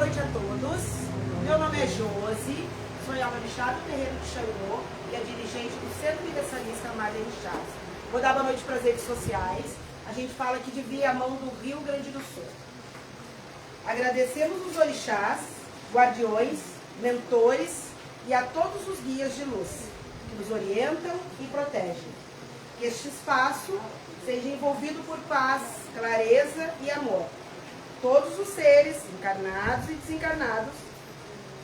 noite a todos. Meu nome é Josi, sou Yamarixá do Terreiro de Xangô e a dirigente do Centro Universalista Amália Rixás. Vou dar boa noite para as redes sociais. A gente fala aqui de Viamão do Rio Grande do Sul. Agradecemos os orixás, guardiões, mentores e a todos os guias de luz que nos orientam e protegem. Que este espaço seja envolvido por paz, clareza e amor. Todos os seres, encarnados e desencarnados,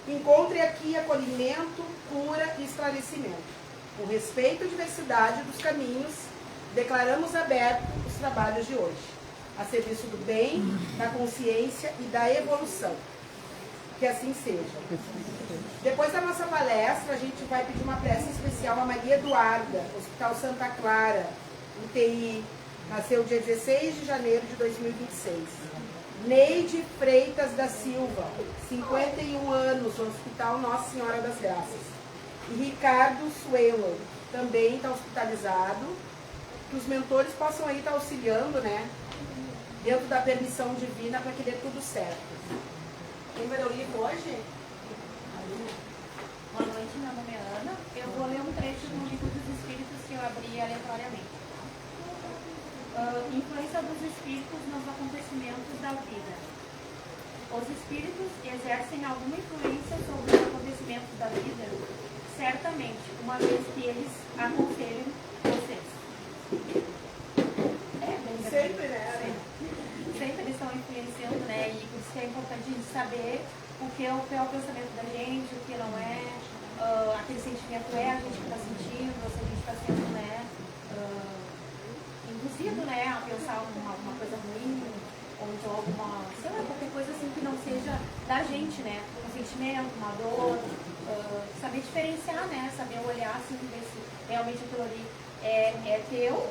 encontrem aqui acolhimento, cura e esclarecimento. Com respeito à diversidade dos caminhos, declaramos aberto os trabalhos de hoje, a serviço do bem, da consciência e da evolução. Que assim seja. Depois da nossa palestra, a gente vai pedir uma prece especial a Maria Eduarda, Hospital Santa Clara, UTI, nasceu dia 16 de janeiro de 2026. Neide Freitas da Silva, 51 anos, no Hospital Nossa Senhora das Graças. E Ricardo Suelo, também está hospitalizado. Que os mentores possam aí estar auxiliando, né? Dentro da permissão divina para que dê tudo certo. Quem vai ler o livro hoje? Boa noite, meu nome é Ana. Eu vou ler um trecho do Livro dos Espíritos que eu abri aleatoriamente. Influência dos espíritos nos acontecimentos da vida. Os espíritos exercem alguma influência sobre os acontecimentos da vida? Certamente, uma vez que eles aconselham vocês. Sempre, né? Sempre eles estão influenciando, né? E por isso que é importante a gente saber o que é o pensamento da gente, o que não é, aquele sentimento é a gente que está sentindo, ou se a gente está sendo, né, induzido, né, a pensar alguma coisa ruim, ou então alguma, sei lá, qualquer coisa assim que não seja da gente, né, um sentimento, uma dor, saber diferenciar, né, saber olhar assim, ver se realmente aquilo ali é teu,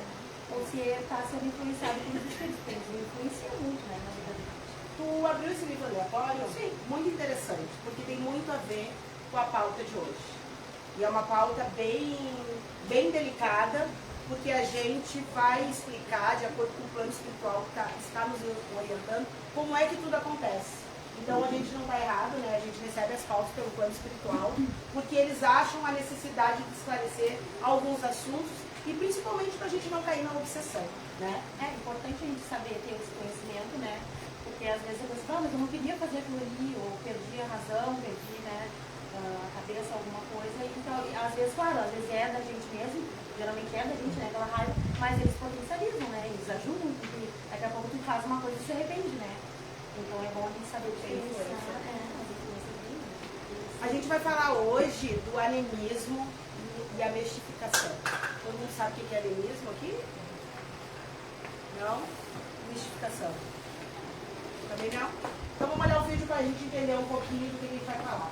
ou se está sendo influenciado pelos espíritos, porque eles influenciam muito, né, na vida da gente. Tu abriu esse livro aleatório? Sim. Muito interessante, porque tem muito a ver com a pauta de hoje. E é uma pauta bem delicada, porque a gente vai explicar, de acordo com o plano espiritual que está nos orientando, como é que tudo acontece. Então a gente não está errado, né? A gente recebe as pautas pelo plano espiritual, porque eles acham a necessidade de esclarecer alguns assuntos e principalmente para a gente não cair na obsessão, né? É importante a gente saber ter esse conhecimento, né? Porque às vezes eu penso, mas eu não queria fazer aquilo ali, ou perdi a razão, perdi, né, a cabeça, alguma coisa. Então, às vezes, claro, às vezes é da gente mesmo, geralmente é da gente, né, aquela raiva, mas eles potencializam, né, eles ajudam, porque daqui a pouco tu faz uma coisa e se arrepende, né. Então é bom a gente saber diferenciar, A gente vai falar hoje do animismo e a mistificação. Todo mundo sabe o que é animismo aqui? Não? Mistificação. Também não? Então vamos olhar o vídeo para a gente entender um pouquinho do que a gente vai falar.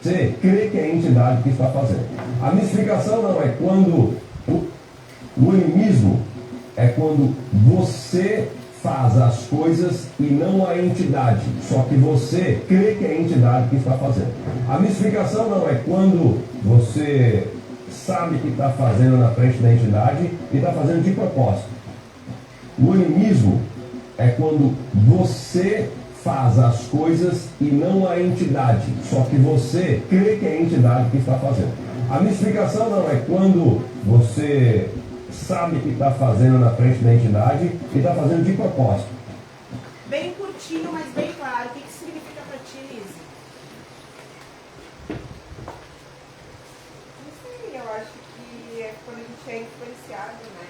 Você crê que é a entidade que está fazendo. A mistificação não é quando o animismo é quando você faz as coisas e não a entidade, só que você crê que é a entidade que está fazendo. A mistificação não é quando você sabe que está fazendo na frente da entidade e está fazendo de propósito. O animismo é quando você faz as coisas e não a entidade, só que você crê que é a entidade que está fazendo. A mistificação não é quando você sabe que está fazendo na frente da entidade e está fazendo de propósito. Bem curtinho, mas bem claro. O que significa para ti, Lise? Não sei, eu acho que é quando a gente é influenciado, né?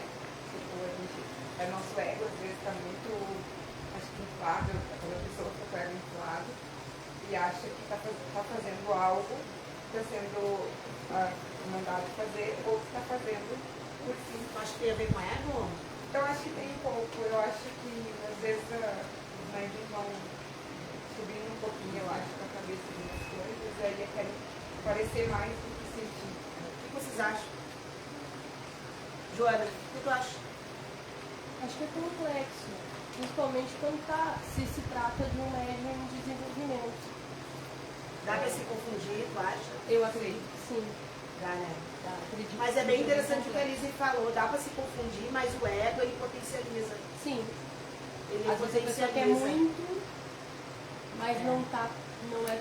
Tipo, nosso ego às vezes está muito, acho que inflado, quando a pessoa está com o ego inflado e acha que está fazendo algo, está sendo mandado fazer, ou que está fazendo por si. Acho que tem a ver com ego? Então acho que tem um pouco, eu acho que às vezes os médios vão subindo um pouquinho, eu acho, na cabeça das coisas, e aí querem parecer mais do que sentir. O que vocês acham? Joana, o que tu acha? Acho que é complexo, principalmente quando se trata de um médium em desenvolvimento. Dá pra se confundir, tu acha? Eu acredito que sim. Dá, né? Tá, acredito Mas que é bem sim. interessante o que a Lizzie falou, dá pra se confundir, mas o ego ele potencializa. Sim. Ele Às vezes a pessoa quer potencializa. muito, mas não é.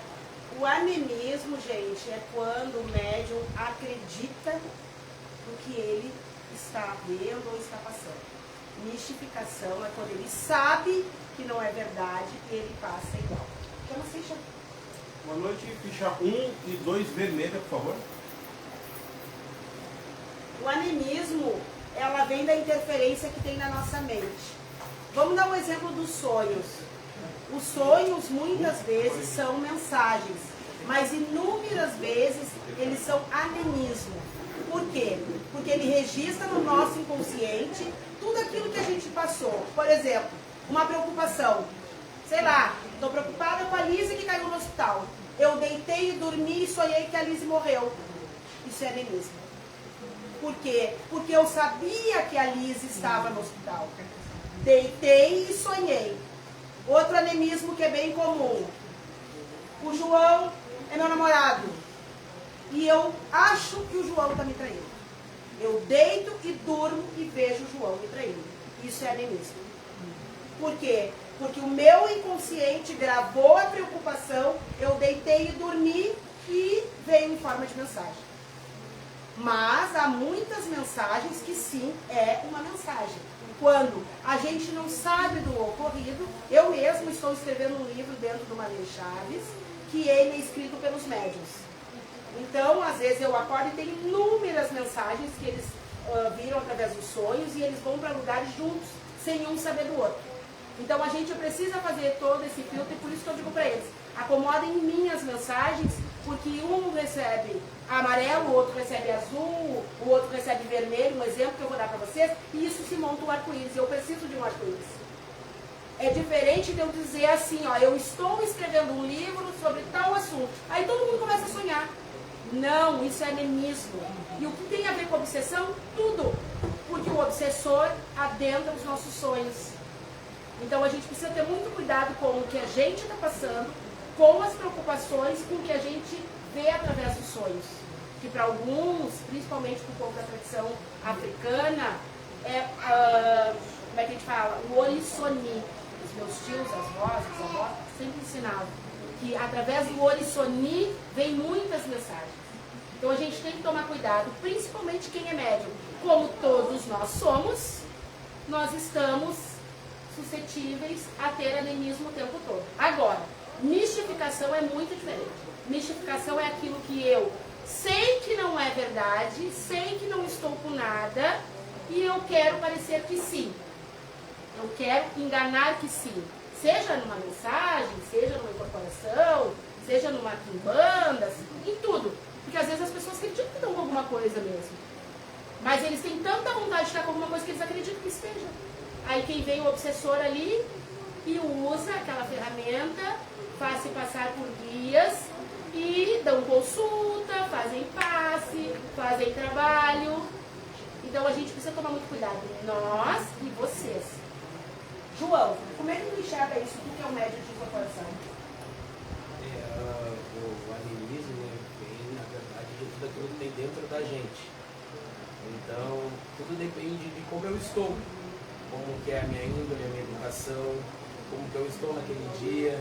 O animismo, gente, é quando o médium acredita no que ele está vendo ou está passando. Mistificação é quando ele sabe que não é verdade e ele passa igual. Chama ficha. Boa noite, ficha 1 e 2 vermelha, por favor. O animismo, ela vem da interferência que tem na nossa mente. Vamos dar um exemplo dos sonhos. Os sonhos, muitas vezes, são mensagens, mas inúmeras vezes eles são animismo. Por quê? Porque ele registra no nosso inconsciente tudo aquilo que a gente passou. Por exemplo, uma preocupação. Sei lá, estou preocupada com a Lizzie que caiu no hospital. Eu deitei e dormi e sonhei que a Lizzie morreu. Isso é animismo. Por quê? Porque eu sabia que a Lizzie estava no hospital. Deitei e sonhei. Outro animismo que é bem comum. O João é meu namorado. E eu acho que o João está me traindo. Eu deito e durmo e vejo o João me traindo. Isso é animismo. Por quê? Porque o meu inconsciente gravou a preocupação, eu deitei e dormi e veio em forma de mensagem. Mas há muitas mensagens que sim, é uma mensagem. Quando a gente não sabe do ocorrido, eu mesmo estou escrevendo um livro dentro do Marlene Chaves, que ele é escrito pelos médiuns. Então, às vezes eu acordo e tem inúmeras mensagens que eles viram através dos sonhos e eles vão para lugares juntos, sem um saber do outro. Então a gente precisa fazer todo esse filtro e por isso que eu digo para eles, acomodem em mim as mensagens, porque um recebe amarelo, o outro recebe azul, o outro recebe vermelho, um exemplo que eu vou dar para vocês, e isso se monta um arco-íris. Eu preciso de um arco-íris. É diferente de eu dizer assim, ó, eu estou escrevendo um livro sobre tal assunto. Aí todo mundo começa a sonhar. Não, isso é animismo. E o que tem a ver com obsessão? Tudo. Porque o obsessor adentra os nossos sonhos. Então a gente precisa ter muito cuidado com o que a gente está passando, com as preocupações, com o que a gente vê através dos sonhos. Que para alguns, principalmente para o povo da tradição africana, como é que a gente fala? O orissoni. Os meus tios, as vós, os avós, sempre ensinavam que através do orissoni vem muitas mensagens. Então a gente tem que tomar cuidado, principalmente quem é médium. Como todos nós somos, nós estamos suscetíveis a ter animismo o tempo todo. Agora, mistificação é muito diferente. Mistificação é aquilo que eu sei que não é verdade, sei que não estou com nada e eu quero parecer que sim. Eu quero enganar que sim. Seja numa mensagem, seja numa incorporação, seja numa quimbanda, em tudo. Porque às vezes as pessoas acreditam que estão com alguma coisa mesmo. Mas eles têm tanta vontade de estar com alguma coisa que eles acreditam que esteja. Aí quem vem o obsessor ali e usa aquela ferramenta, faz-se passar por guias e dão consulta, fazem passe, fazem trabalho. Então a gente precisa tomar muito cuidado, nós e vocês. João, como é que tu enxerga isso? Tu que é o médium de incorporação? O animismo vem, na verdade, de tudo aquilo que tem dentro da gente. Então, tudo depende de como eu estou. Como que é a minha índole, a minha educação, como que eu estou naquele dia.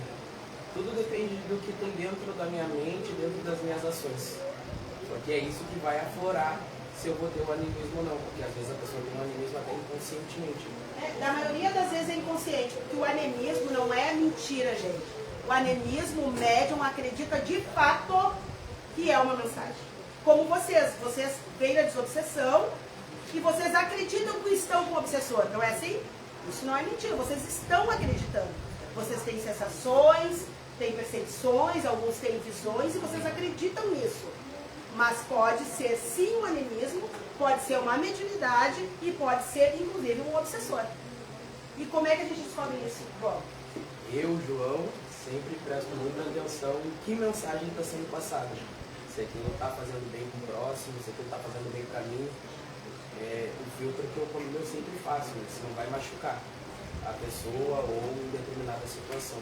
Tudo depende do que tem dentro da minha mente, dentro das minhas ações. Porque é isso que vai aflorar se eu vou ter o animismo ou não. Porque às vezes a pessoa tem um animismo até inconscientemente. Na maioria das vezes é inconsciente, porque o animismo não é mentira, gente. O animismo, o médium acredita de fato que é uma mensagem. Como vocês veem a desobsessão e vocês acreditam que estão com o obsessor, não é assim? Isso não é mentira, vocês estão acreditando. Vocês têm sensações, têm percepções, alguns têm visões e vocês acreditam nisso. Mas pode ser sim um animismo, pode ser uma mediunidade e pode ser inclusive um obsessor. E como é que a gente descobre isso? Bom, Eu, João, sempre presto muita atenção em que mensagem está sendo passada. Se aquilo está fazendo bem para o próximo, se aquilo está fazendo bem para mim. O filtro que eu sempre faço, se não vai machucar. a pessoa ou determinada situação.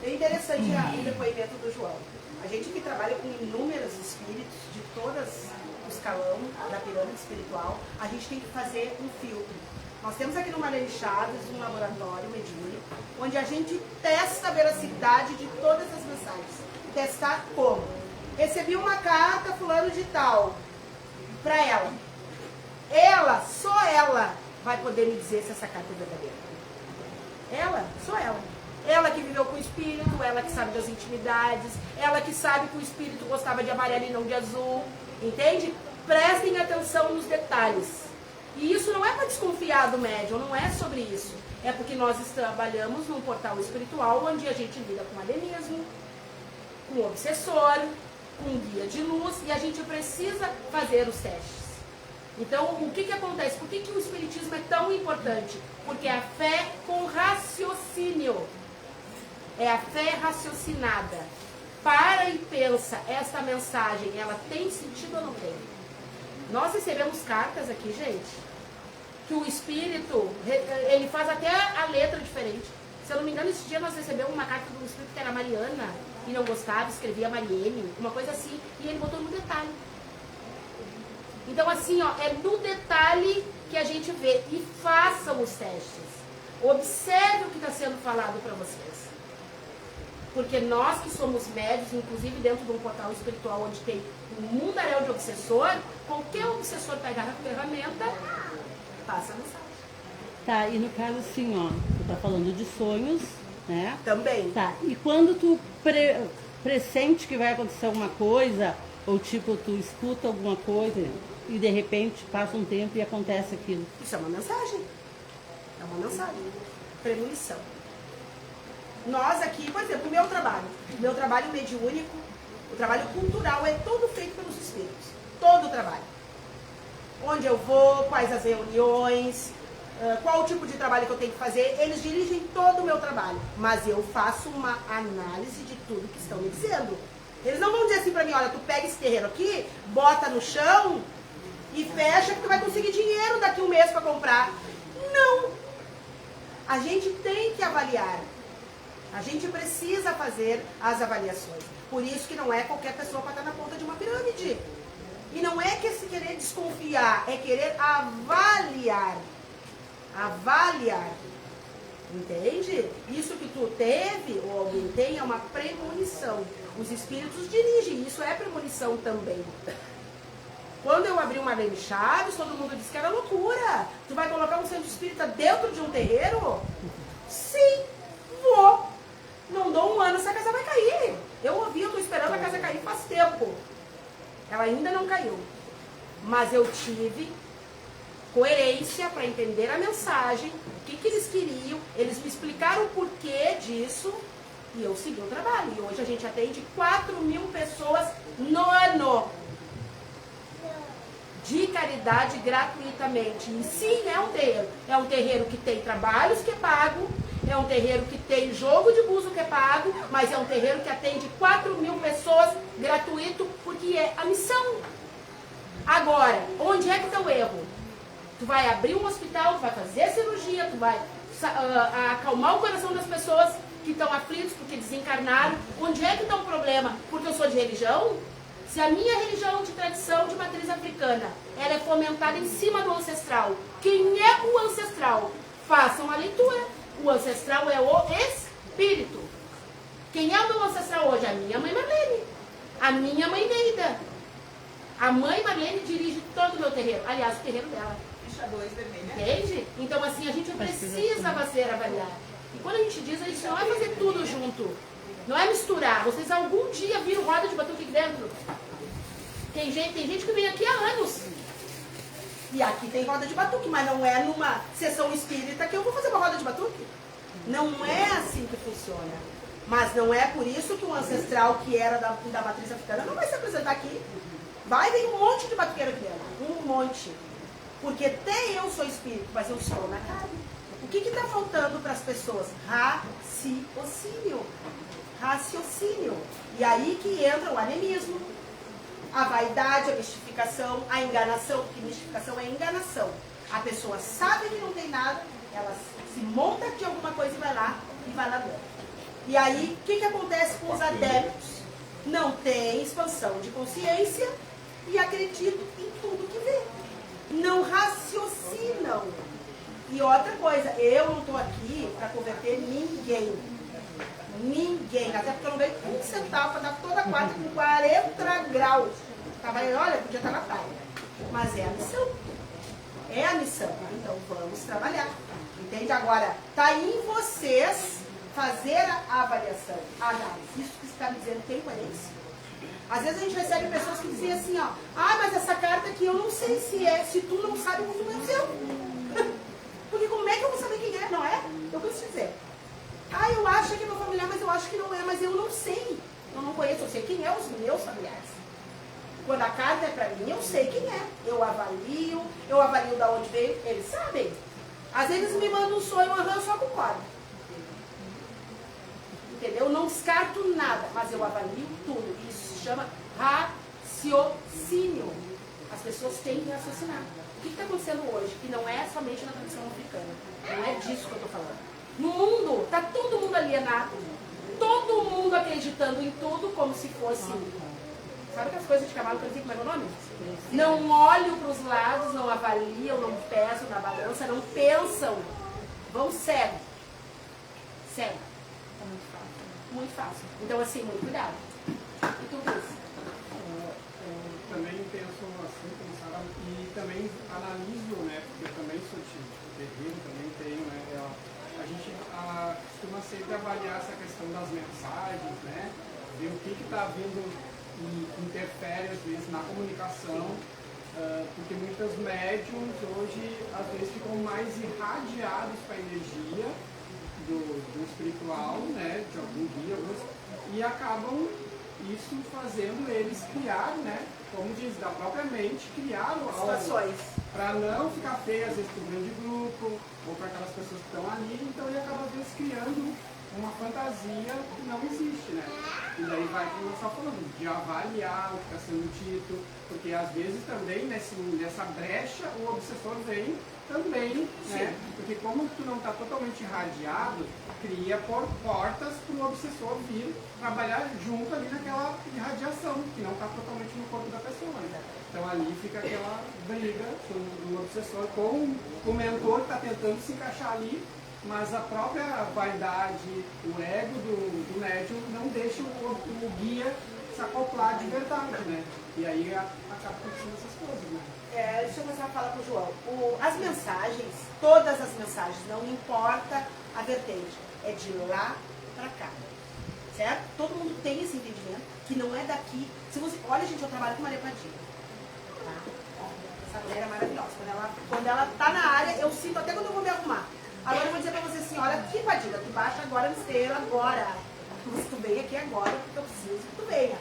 É interessante o depoimento do João. A gente que trabalha com inúmeros espíritos de todos os escalão da pirâmide espiritual, a gente tem que fazer um filtro. Nós temos aqui no Marlene Chaves um laboratório mediúnico, onde a gente testa a veracidade de todas as mensagens. Testar como? Recebi uma carta fulano de tal para ela. Só ela vai poder me dizer se essa carta é verdadeira. Só ela. Ela que viveu com o espírito, ela que sabe das intimidades, ela que sabe que o espírito gostava de amarelo e não de azul. Entende? Prestem atenção nos detalhes. E isso não é para desconfiar do médium, não é sobre isso. É porque nós trabalhamos num portal espiritual onde a gente lida com alienismo, com obsessor, com guia de luz, e a gente precisa fazer os testes. Então, o que acontece? Por que o espiritismo é tão importante? Porque é a fé com raciocínio. É a fé raciocinada. Para e pensa, esta mensagem, ela tem sentido ou não tem? Nós recebemos cartas aqui, gente, que o espírito, ele faz até a letra diferente. Se eu não me engano, esse dia nós recebemos uma carta de um espírito que era Mariana, e não gostava, escrevia Mariene, uma coisa assim, e ele botou no detalhe. Então, assim, ó, é no detalhe que a gente vê. E façam os testes. Observe o que está sendo falado para vocês. Porque nós que somos médios, inclusive dentro de um portal espiritual onde tem um mundaréu de obsessor, qualquer obsessor pega a ferramenta, passa a mensagem. Tá, e no caso assim, ó, tu tá falando de sonhos, né? Também. Tá, e quando tu pressente que vai acontecer alguma coisa, ou tipo, tu escuta alguma coisa e de repente passa um tempo e acontece aquilo. Isso é uma mensagem. É uma mensagem. Premonição. Nós aqui, por exemplo, o meu trabalho mediúnico, o trabalho cultural é todo feito pelos espíritos. Todo o trabalho. Onde eu vou, quais as reuniões, qual o tipo de trabalho que eu tenho que fazer, eles dirigem todo o meu trabalho. Mas eu faço uma análise de tudo que estão me dizendo. Eles não vão dizer assim pra mim, olha, tu pega esse terreno aqui, bota no chão e fecha que tu vai conseguir dinheiro daqui um mês para comprar. Não! A gente tem que avaliar. A gente precisa fazer as avaliações. Por isso que não é qualquer pessoa para estar na ponta de uma pirâmide. E não é que se querer desconfiar, é querer avaliar. Avaliar. Entende? Isso que tu teve, ou alguém tem, é uma premonição. Os espíritos dirigem, isso é premonição também. Quando eu abri uma Marlene Chaves, todo mundo disse que era loucura. Tu vai colocar um centro espírita dentro de um terreiro? Sim, vou. Não dou um ano, essa casa vai cair. Eu ouvi, eu estou esperando a casa cair faz tempo. Ela ainda não caiu. Mas eu tive coerência para entender a mensagem, o que eles queriam. Eles me explicaram o porquê disso e eu segui o trabalho. E hoje a gente atende 4.000 pessoas no ano. De caridade gratuitamente. E sim, é um terreiro. É um terreiro que tem trabalhos que é pago, é um terreiro que tem jogo de buzo que é pago, mas é um terreiro que atende 4.000 pessoas gratuito, porque é a missão. Agora, onde é que está o erro? Tu vai abrir um hospital, tu vai fazer cirurgia, tu vai acalmar o coração das pessoas que estão aflitos porque desencarnaram. Onde é que está o problema? Porque eu sou de religião? Se a minha religião de tradição de matriz africana, ela é fomentada em cima do ancestral. Quem é o ancestral? Façam a leitura. O ancestral é o espírito. Quem é o meu ancestral hoje? A minha mãe Marlene. A minha mãe Neida. A mãe Marlene dirige todo o meu terreiro. Aliás, o terreiro dela. Ficha 2 vermelha. Entende? Então, assim, a gente precisa fazer avaliar. E quando a gente diz, a gente não é fazer tudo junto. Não é misturar. Vocês algum dia viram roda de batuque aqui dentro? Tem gente que vem aqui há anos. E aqui tem roda de batuque, mas não é numa sessão espírita que eu vou fazer uma roda de batuque. Não é assim que funciona. Mas não é por isso que o ancestral que era da matriz africana não vai se apresentar aqui. Vai vir um monte de batuqueiro aqui dentro. Um monte. Porque até eu sou espírito, mas eu sou na carne. O que está faltando para as pessoas? Raciocínio. Raciocínio. E aí que entra o animismo, a vaidade, a mistificação, a enganação, porque mistificação é enganação. A pessoa sabe que não tem nada, ela se monta de vai nadando. E aí, o que acontece com os adeptos? Não tem expansão de consciência e acreditam em tudo que vê. Não raciocinam. E outra coisa, eu não estou aqui para converter ninguém. Ninguém. Até porque eu não vejo um centavo para dar toda a quarta com 40 graus. Tava aí, olha, podia estar na praia. Mas é a missão. É a missão. Então vamos trabalhar. Entende? Agora, está em vocês fazer a avaliação, a análise. Isso que você está me dizendo tem coerência. Às vezes a gente recebe pessoas que dizem assim, ó, ah, mas essa carta aqui eu não sei se é, se tu não sabe, como é o seu. Porque como é que eu vou saber quem é, não é? Eu preciso te dizer. Ah, eu acho que é meu familiar, mas eu acho que não é, mas eu não sei. Eu não conheço, eu sei quem é os meus familiares. Quando a carta é pra mim, eu sei quem é. Eu avalio da onde veio, eles sabem. Às vezes me mandam um sonho, eu só concordo. Entendeu? Eu não descarto nada, mas eu avalio tudo. Isso se chama raciocínio. As pessoas têm que raciocinar. O que está acontecendo hoje? Que não é somente na tradição africana. Não é disso que eu estou falando. No mundo, está todo mundo alienado. Todo mundo acreditando em tudo como se fosse... Sabe aquelas coisas de cavalo que eu digo, como é o nome? Não olham para os lados, não avaliam, não pesam na balança, não pensam. Vão cego. Cego. É muito fácil. Muito fácil. Então, assim, muito cuidado. E tudo isso. Também penso assim, pensar, e também analiso, né? Porque eu também sou de terreno, também tenho, né? A gente costuma sempre avaliar essa questão das mensagens, né? Ver o que está vindo e interfere às vezes na comunicação, porque muitos médiums hoje às vezes ficam mais irradiados para a energia do espiritual, né, de algum guia, e acabam isso fazendo eles criar, né, como diz, da própria mente, criar situações para não ficar feio às vezes para um grande grupo ou para aquelas pessoas que estão ali, então ele acaba às vezes criando uma fantasia que não existe, né? E daí vai, como nós estamos falando, de avaliar o que está sendo dito, porque às vezes também nessa brecha o obsessor vem também, né? Porque como tu não está totalmente irradiado, cria portas para o obsessor vir trabalhar junto ali naquela irradiação, que não está totalmente no corpo da pessoa, né? Então ali fica aquela briga do obsessor com o mentor que está tentando se encaixar ali, mas a própria vaidade, o ego do médium não deixa o guia se acoplar de verdade, né? E aí acaba acontecendo essas coisas, né? Deixa eu começar a falar com o João. As mensagens, todas as mensagens, não importa a vertente, é de lá para cá, certo? Todo mundo tem esse entendimento, que não é daqui. Se você, olha, gente, eu trabalho com Maria Padilha. Tá? Essa mulher é maravilhosa. Quando ela tá na área, eu sinto até quando eu vou me arrumar. Agora eu vou dizer pra você assim, olha aqui, Padilha, tu baixa agora na esteira, agora. Tu vem aqui agora, porque eu preciso que tu venha.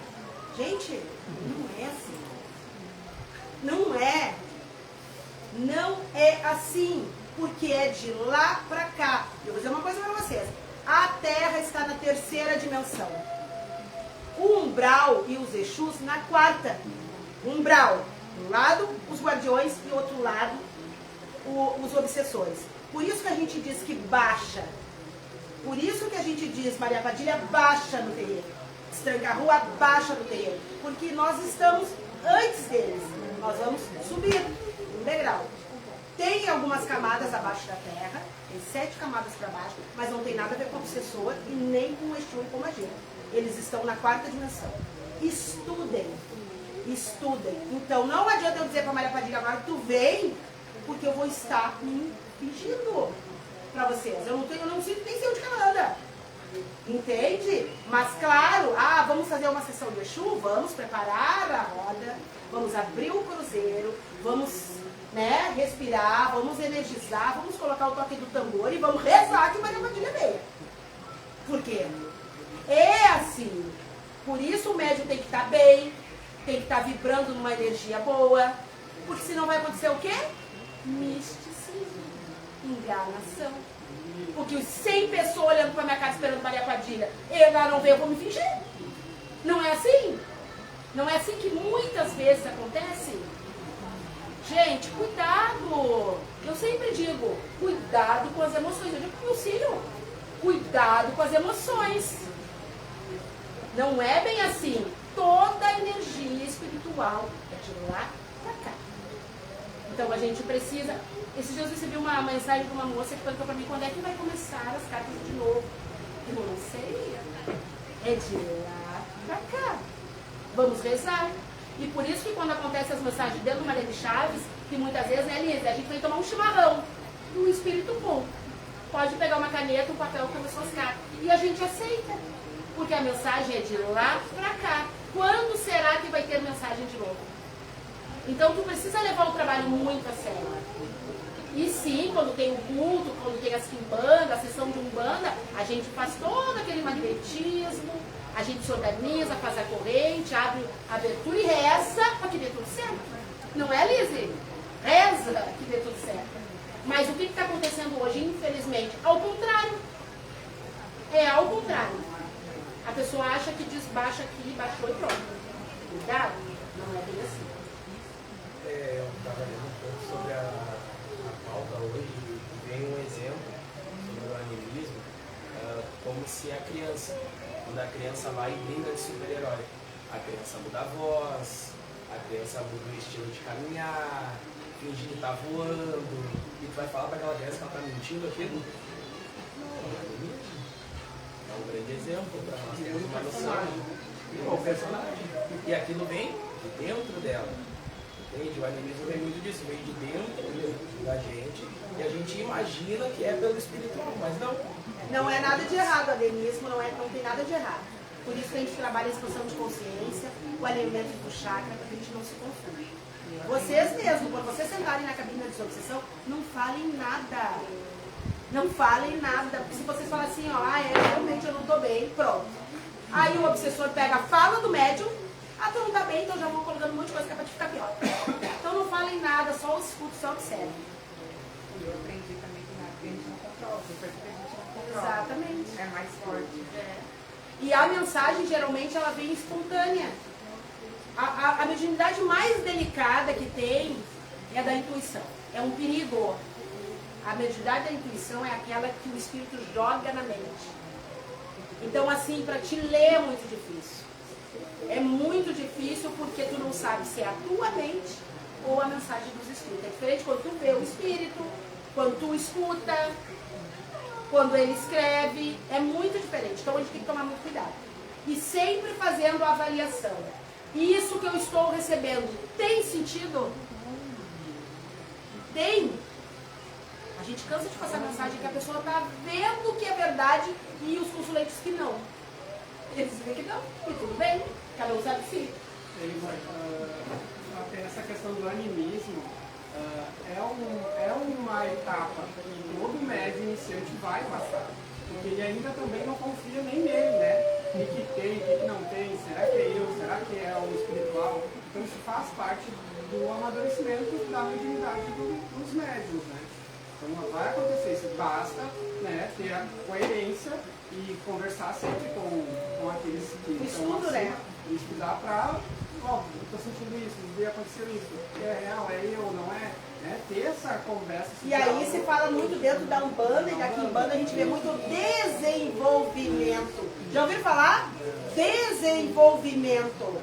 Gente, não é assim. Não é. Não é assim. Porque é de lá pra cá. Eu vou dizer uma coisa pra vocês. A Terra está na 3ª dimensão. O umbral e os Exus na 4ª. Umbral, um lado os guardiões e outro lado os obsessores. Por isso que a gente diz que baixa. Por isso que a gente diz, Maria Padilha, baixa no terreno. Estranca-rua, baixa no terreno. Porque nós estamos antes deles. Nós vamos subir um degrau. Tem algumas camadas abaixo da terra, tem 7 camadas para baixo, mas não tem nada a ver com o obsessor e nem com o Exu e com magia. Eles estão na 4ª dimensão. Estudem. Estudem. Então não adianta eu dizer para Maria Padilha agora, tu vem, porque eu vou estar fingindo para vocês. Eu não sinto nem sei onde que ela anda. Entende? Mas claro, vamos fazer uma sessão de Exu, vamos preparar a roda, vamos abrir o cruzeiro, vamos, né, respirar, vamos energizar, vamos colocar o toque do tambor e vamos rezar que Maria Padilha venha. Por quê? É assim. Por isso o médium tem que estar bem, tem que estar vibrando numa energia boa, porque senão vai acontecer o quê? Misticismo, enganação. Porque os 100 pessoas olhando pra minha cara esperando Maria Padilha, ela não veio, eu vou me fingir. Não é assim? Não é assim que muitas vezes acontece? Gente, cuidado. Eu sempre digo, cuidado com as emoções. Eu digo pro meu filho, Cuidado com as emoções. Não é bem assim. Toda a energia espiritual é de lá pra cá. Então a gente precisa... Esses dias eu recebi uma mensagem de uma moça que perguntou pra mim quando é que vai começar as cartas de novo. Eu não sei. É de lá pra cá. Vamos rezar. E por isso que quando acontece as mensagens dentro do Maria de Chaves, que muitas vezes, né, Lisa, a gente vem tomar um chimarrão. E o espírito bom pode pegar uma caneta, um papel com as suas cartas. E a gente aceita. Porque a mensagem é de lá pra cá. Quando será que vai ter mensagem de novo? Então tu precisa levar o trabalho muito a sério. E sim, quando tem o culto, quando tem as quimbandas, a sessão de umbanda, a gente faz todo aquele magnetismo, a gente se organiza, faz a corrente, abre a abertura e reza para que dê tudo certo. Não é, Lizzy? Reza que dê tudo certo. Mas o que está acontecendo hoje, infelizmente? Ao contrário. É ao contrário. A pessoa acha que desbaixa aqui, baixou e pronto. Cuidado, não é bem assim. Eu estava lendo um pouco sobre a pauta hoje e veio um exemplo sobre o animismo, como se a criança, quando a criança vai e brinca de super-herói, a criança muda a voz, a criança muda o estilo de caminhar, finge que está voando, e tu vai falar para aquela criança que ela está mentindo aquilo? Não, é animismo. É um grande exemplo para nós termos uma noção. O personagem. E aquilo vem de dentro dela. Entende? O animismo vem muito disso, vem de dentro da gente e a gente imagina que é pelo espiritual, mas não. Não é nada de errado, o animismo não tem nada de errado. Por isso que a gente trabalha a expansão de consciência, o alinhamento do chakra, para que a gente não se confunda. Vocês mesmos, quando vocês sentarem na cabine de desobsessão, não falem nada. Não falem nada. Porque se vocês falarem assim, ó, realmente eu não estou bem, pronto. Aí o obsessor pega a fala do médium, tu não tá bem, então já vou colocando um monte de coisa que é pra te ficar pior. Então não falem nada, só escuta, só observe. Eu aprendi também que a gente não controla, porque a gente não controla. Exatamente. É mais forte. É. E a mensagem, geralmente, ela vem espontânea. A mediunidade mais delicada que tem é a da intuição. É um perigo. A mediunidade da intuição é aquela que o espírito joga na mente. Então, assim, para te ler é muito difícil. É muito difícil porque tu não sabe se é a tua mente ou a mensagem dos espíritos. É diferente quando tu vê o espírito, quando tu escuta, quando ele escreve. É muito diferente. Então a gente tem que tomar muito cuidado. E sempre fazendo a avaliação. Isso que eu estou recebendo tem sentido? Tem. A gente cansa de passar mensagem que a pessoa está vendo que é verdade e os consulentes que não. Eles dizem que não, e tudo bem, cada um sabe de si. Até essa questão do animismo é uma etapa que todo médium iniciante vai passar. Porque ele ainda também não confia nem nele, né? O que tem, o que não tem, será que é eu, será que é o espiritual? Então isso faz parte do amadurecimento da mediunidade dos médiuns, né? Então vai acontecer isso, basta, né, ter a coerência e conversar sempre com aqueles que estão assim, né? Estudar para, eu estou sentindo isso, devia acontecer isso, é real, é eu, não é? Né? Ter essa conversa. E aí se fala muito dentro da Umbanda e da Quimbanda, a gente vê muito desenvolvimento. Já ouviram falar? Desenvolvimento.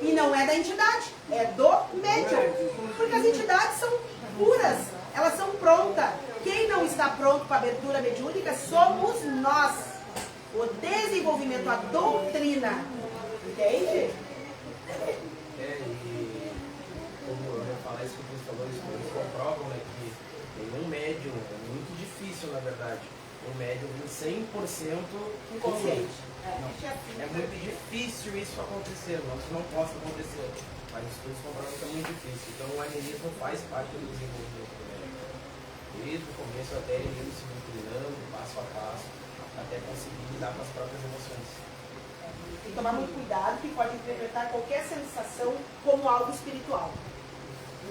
E não é da entidade, é do médium. Porque as entidades são puras, elas são prontas. Quem não está pronto para a abertura mediúnica somos nós. O desenvolvimento, a doutrina. Entende? E como eu ia falar isso que os falou, eles comprovam, né, que nenhum médium, é muito difícil na verdade, um médium 100% Inconsciente. É muito difícil isso acontecer, não possa acontecer. Mas os estudos comprovam que é muito difícil. Então o animismo faz parte do desenvolvimento do médium. Desde o começo até ele indo se inclinando, passo a passo, até conseguir lidar com as próprias emoções. Tem que tomar muito cuidado, que pode interpretar qualquer sensação como algo espiritual.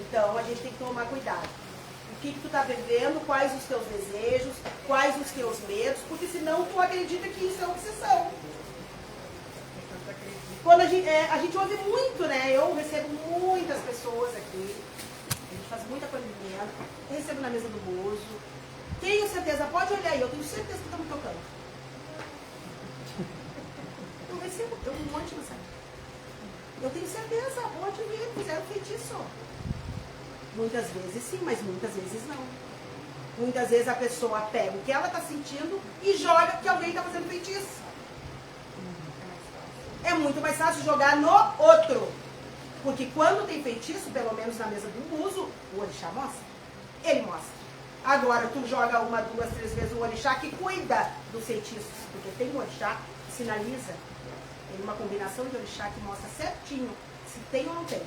Então a gente tem que tomar cuidado. O que tu está vivendo, quais os teus desejos, quais os teus medos, porque senão tu acredita que isso é obsessão. Quando a gente ouve muito, né? Eu recebo muitas pessoas aqui, a gente faz muito acolhimento, eu recebo na mesa do Bozo, Tenho certeza, pode olhar aí, eu tenho certeza que estão me tocando. Eu recebo, eu um monte de mensagem. Eu tenho certeza, pode ver, fizeram feitiço. Muitas vezes sim, mas muitas vezes não. Muitas vezes a pessoa pega o que ela está sentindo e joga que alguém está fazendo feitiço. É muito mais fácil jogar no outro. Porque quando tem feitiço, pelo menos na mesa do buzo, o orixá mostra. Ele mostra. Agora tu joga 1, 2, 3 vezes o orixá que cuida dos feitiços. Porque tem um orixá que sinaliza. Tem uma combinação de orixá que mostra certinho se tem ou não tem.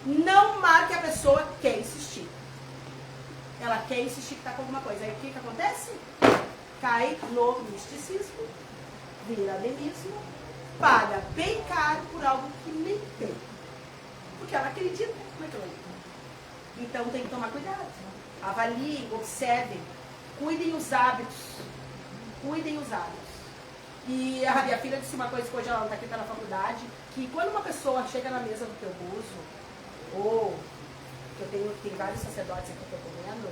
Não marque a pessoa que quer insistir. Ela quer insistir que está com alguma coisa. Aí o que acontece? Cai no misticismo, vira animismo, paga bem caro por algo que nem tem. Porque ela acredita naquilo ali. Então tem que tomar cuidado. Avaliem, observem, cuidem os hábitos. Cuidem os hábitos. E a minha filha disse uma coisa que hoje ela não está aqui, está na faculdade, que quando uma pessoa chega na mesa do teu buzo, ou que eu tenho vários sacerdotes aqui que eu comendo,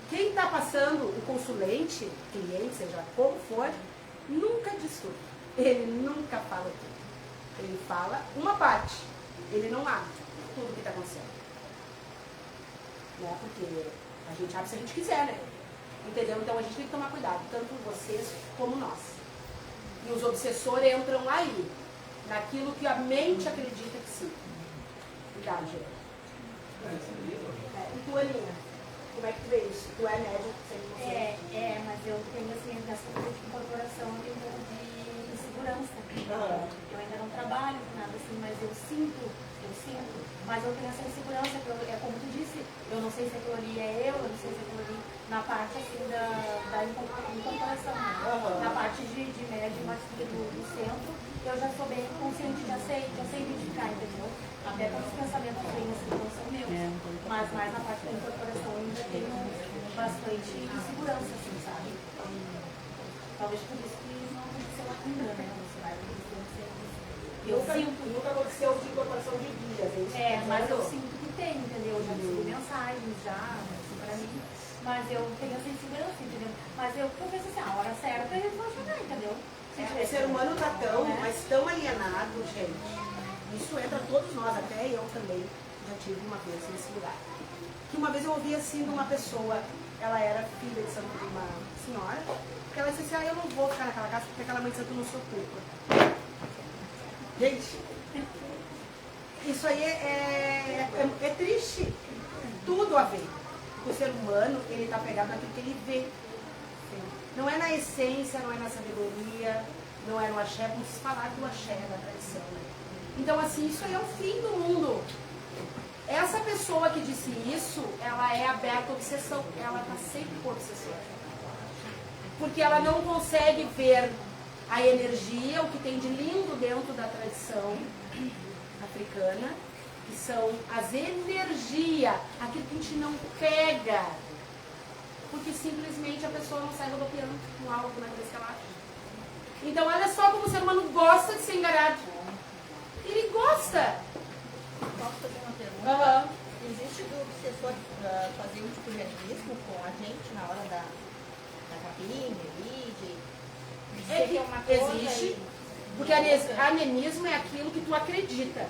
quem está passando, o consulente, cliente, seja como for, nunca diz tudo. Ele nunca fala tudo. Ele fala uma parte. Ele não abre tudo o que está acontecendo. Né? Porque a gente abre se a gente quiser, né? Entendeu? Então a gente tem que tomar cuidado, tanto vocês como nós. E os obsessores entram aí, naquilo que a mente acredita que sim. Cuidado, gente. E tu, Aninha? Como é que tu vê isso? Tu é médium? Mas eu tenho assim, nessa coisa de incorporação, eu tenho um pouco de insegurança. Eu ainda não trabalho com nada assim, mas eu sinto, mas eu tenho essa insegurança, que é como tu disse, eu não sei se aquilo ali é eu não sei se aquilo ali, na parte assim da incorporação, né? Na parte de médium assim, do centro, eu já sou bem consciente, já sei identificar, entendeu? Até com os pensamentos bem assim, não são meus. Mas mais na parte da incorporação eu ainda tenho bastante insegurança, assim, sabe? Talvez por isso que não aconteceu ainda, né? Eu sinto. Nunca aconteceu de incorporação de guias, é isso? Mas eu sinto que tem, entendeu? Eu já recebi mensagens, assim, pra mim. Mas eu tenho essa insegurança, entendeu? Mas eu penso assim, a hora certa eles vão chegar, entendeu? O ser humano está tão, mas tão alienado, gente. Isso entra todos nós, até eu também já tive uma vez nesse lugar. Que uma vez eu ouvi assim de uma pessoa, ela era filha de uma senhora, que ela disse assim, eu não vou ficar naquela casa porque aquela mãe de santo não se ocupa. Gente, isso aí é triste. Tudo a ver. O ser humano, ele está pegado naquilo que ele vê. Não é na essência, não é na sabedoria, não é no axé, vamos falar do axé, da tradição. Então, assim, isso aí é o fim do mundo. Essa pessoa que disse isso, ela é aberta à obsessão. Ela está sempre com obsessão. Porque ela não consegue ver a energia, o que tem de lindo dentro da tradição africana, que são as energias, aquilo que a gente não pega. Porque simplesmente a pessoa não sai rodopiando com algo na cabeça que ela acha. Então, olha só como o ser humano gosta de ser enganado. Ele gosta. Posso fazer uma pergunta? Existe do obsessor fazer um tipo de animismo com a gente na hora da capinha ali, de dizer que é uma coisa? Existe, porque animismo é aquilo que tu acredita.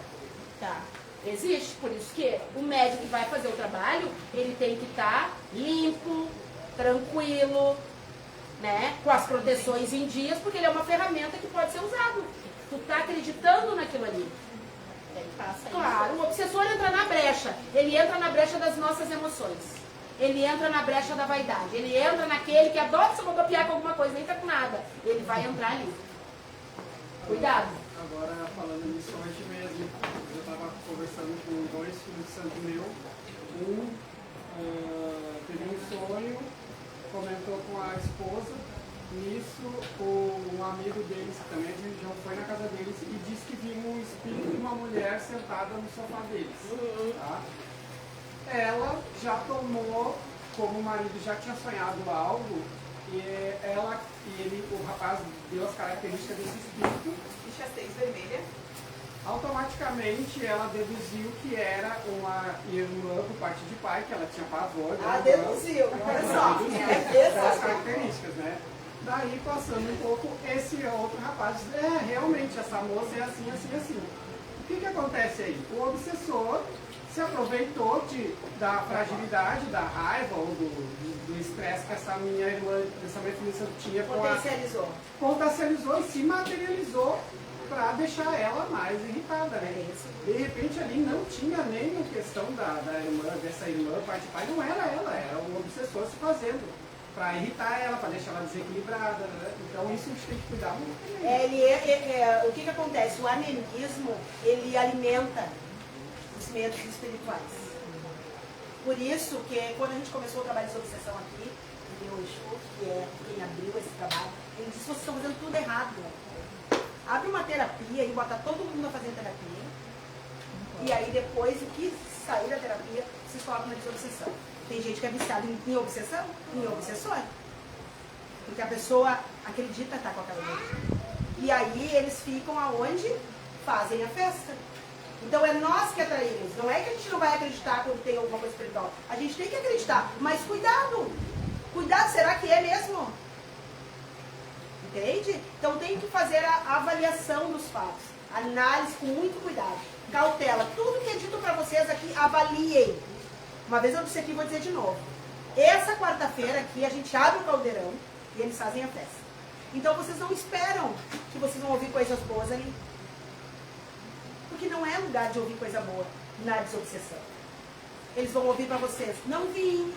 Tá. Existe, por isso que o médico que vai fazer o trabalho, ele tem que estar limpo, tranquilo, né? Com as proteções em dias, porque ele é uma ferramenta que pode ser usado. Tu tá acreditando naquilo ali. Ele passa claro, o obsessor entra na brecha. Ele entra na brecha das nossas emoções. Ele entra na brecha da vaidade. Ele entra naquele que adora se rodopiar com alguma coisa, nem tá com nada. Ele vai entrar ali. Cuidado. Agora, falando nisso, hoje mesmo, eu estava conversando com 2 filhos de santo meu. Teve um sonho, comentou com a esposa. Nisso, um amigo deles, que também é de religião, foi na casa deles e disse que viu um espírito de uma mulher sentada no sofá deles. Tá? Ela já tomou, como o marido já tinha sonhado algo, e o rapaz deu as características desse espírito. Ficha 6 vermelha. automaticamente ela deduziu que era uma irmã por parte de pai, que ela tinha pavor. Deduziu, olha só. Das características, né? Daí, passando um pouco, esse outro rapaz diz, realmente, essa moça é assim, assim, assim. O que acontece aí? O obsessor se aproveitou da fragilidade, da raiva ou do estresse que essa minha irmã, essa minha filha tinha com potencializou e se materializou para deixar ela mais irritada, né? De repente ali não tinha nem a questão dessa irmã, parte de pai, não era ela, era o obsessor se fazendo para irritar ela, para deixar ela desequilibrada, né? Então isso a gente tem que cuidar muito também. O que acontece? O animismo, ele alimenta os medos espirituais. Por isso que quando a gente começou o trabalho de obsessão aqui, o meu Exu, que é quem abriu esse trabalho, ele disse, vocês estão fazendo tudo errado. Abre uma terapia e bota todo mundo a fazer terapia. E aí depois, o que sair da terapia, vocês colocam na desobsessão. Tem gente que é viciada em obsessão, em obsessor. Porque a pessoa acredita estar com aquela gente. E aí eles ficam aonde? Fazem a festa. Então é nós que atraímos. Não é que a gente não vai acreditar quando tem alguma coisa espiritual. A gente tem que acreditar. Mas cuidado. Cuidado, será que é mesmo? Entende? Então tem que fazer a avaliação dos fatos. Análise com muito cuidado. Cautela. Tudo que é dito para vocês aqui, avaliem. Uma vez eu disse aqui, vou dizer de novo. Essa quarta-feira aqui, a gente abre o caldeirão e eles fazem a festa. Então vocês não esperam que vocês vão ouvir coisas boas ali. Porque não é lugar de ouvir coisa boa na desobsessão. Eles vão ouvir para vocês. Não vim.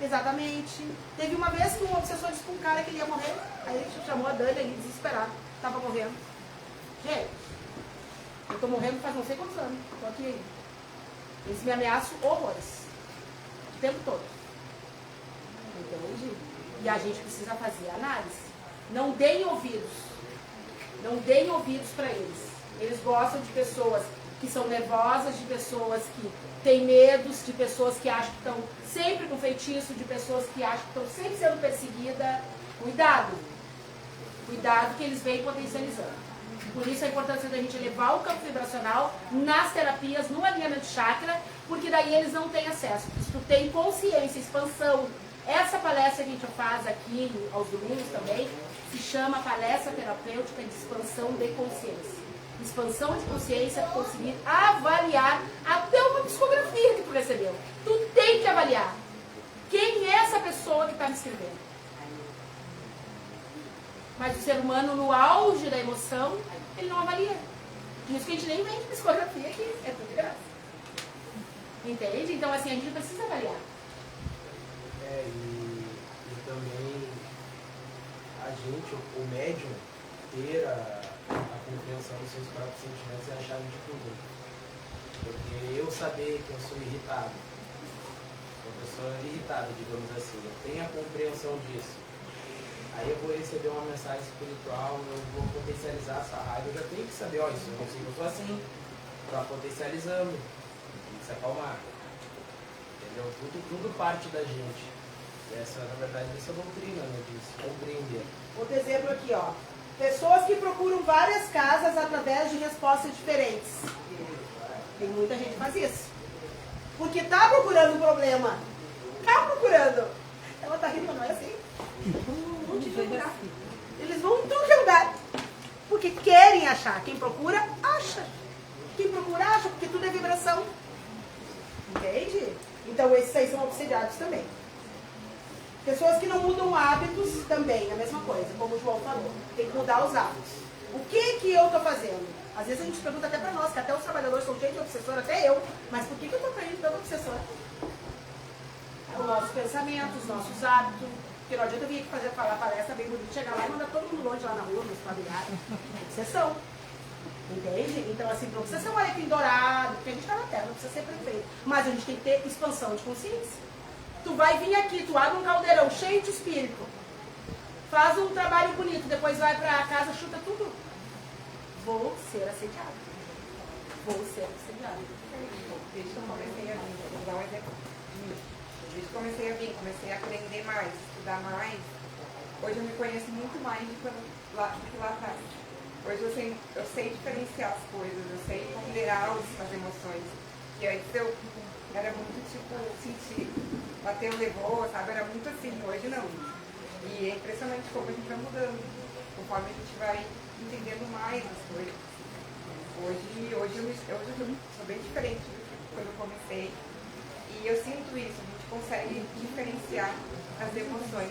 Exatamente. Teve uma vez que um obsessor disse para um cara que ele ia morrer. Aí ele chamou a Dani ali, desesperado. Estava morrendo. Gente, eu estou morrendo faz não sei quantos anos. Estou aqui ainda. Eles me ameaçam horrores. O tempo todo. Entende? E a gente precisa fazer análise. Não deem ouvidos. Não deem ouvidos para eles. Eles gostam de pessoas que são nervosas, de pessoas que têm medos, de pessoas que acham que estão sempre com feitiço, de pessoas que acham que estão sempre sendo perseguidas. Cuidado. Cuidado que eles vêm potencializando. Por isso a importância da gente elevar o campo vibracional nas terapias, no alinhamento chakra, porque daí eles não têm acesso. Se tu tem consciência, expansão. Essa palestra que a gente faz aqui aos domingos também, se chama Palestra Terapêutica de Expansão de Consciência. Expansão de consciência para conseguir avaliar até uma psicografia que tu recebeu. Tu tem que avaliar. Quem é essa pessoa que está me escrevendo? Mas o ser humano, no auge da emoção, ele não avalia. Por isso que a gente nem vende psicografia aqui. É tudo de graça. Entende? Então, assim, a gente precisa avaliar. E também a gente, o médium, ter a compreensão dos seus próprios sentimentos é a chave de tudo. Porque eu saber que eu sou irritado, uma pessoa irritada, digamos assim, eu tenho a compreensão disso. Aí eu vou receber uma mensagem espiritual, eu vou potencializar essa raiva, eu já tenho que saber, isso eu consigo, eu sou assim, estou potencializando, tem que se acalmar. Entendeu? Tudo parte da gente. Essa, na verdade, essa doutrina, né, de se compreender. Outro exemplo aqui, ó. Pessoas que procuram várias casas através de respostas diferentes. Tem muita gente que faz isso. Porque tá procurando um problema. Tá procurando. Ela tá rindo, não é assim? Eles vão em tudo que é lugar. Porque querem achar. Quem procura, acha. Quem procura, acha. Porque tudo é vibração. Entende? Então esses aí são obsediados também. Pessoas que não mudam hábitos também, a mesma coisa, como o João falou. Tem que mudar os hábitos. O que eu estou fazendo? Às vezes a gente pergunta até para nós, que até os trabalhadores são cheios de obsessor, até eu. Mas por que eu estou traindo tanto obsessor? Os nossos pensamentos, os nossos hábitos. Porque não adianta eu vir aqui falar palestra bem bonita, chegar lá e mandar todo mundo longe lá na rua, nos familiares. Obsessão. Entende? Então, assim, não precisa ser um alecrim dourado, porque a gente está na Terra, não precisa ser perfeito. Mas a gente tem que ter expansão de consciência. Tu vai vir aqui, tu abre um caldeirão cheio de espírito, faz um trabalho bonito, depois vai pra casa, chuta tudo. Vou ser assediado. Vou ser assediado. Desde que eu comecei a vir, vou dar um exemplo. Desde que comecei a vir, comecei a aprender mais, estudar mais. Hoje eu me conheço muito mais do que lá atrás. Hoje eu sei diferenciar as coisas, eu sei ponderar as emoções. Que antes eu era muito tipo, sentir, bateu, levou, sabe? Era muito assim, hoje não. E é impressionante como a gente vai mudando, conforme a gente vai entendendo mais as coisas. Hoje eu sou bem diferente do que quando eu comecei. E eu sinto isso, a gente consegue diferenciar as emoções,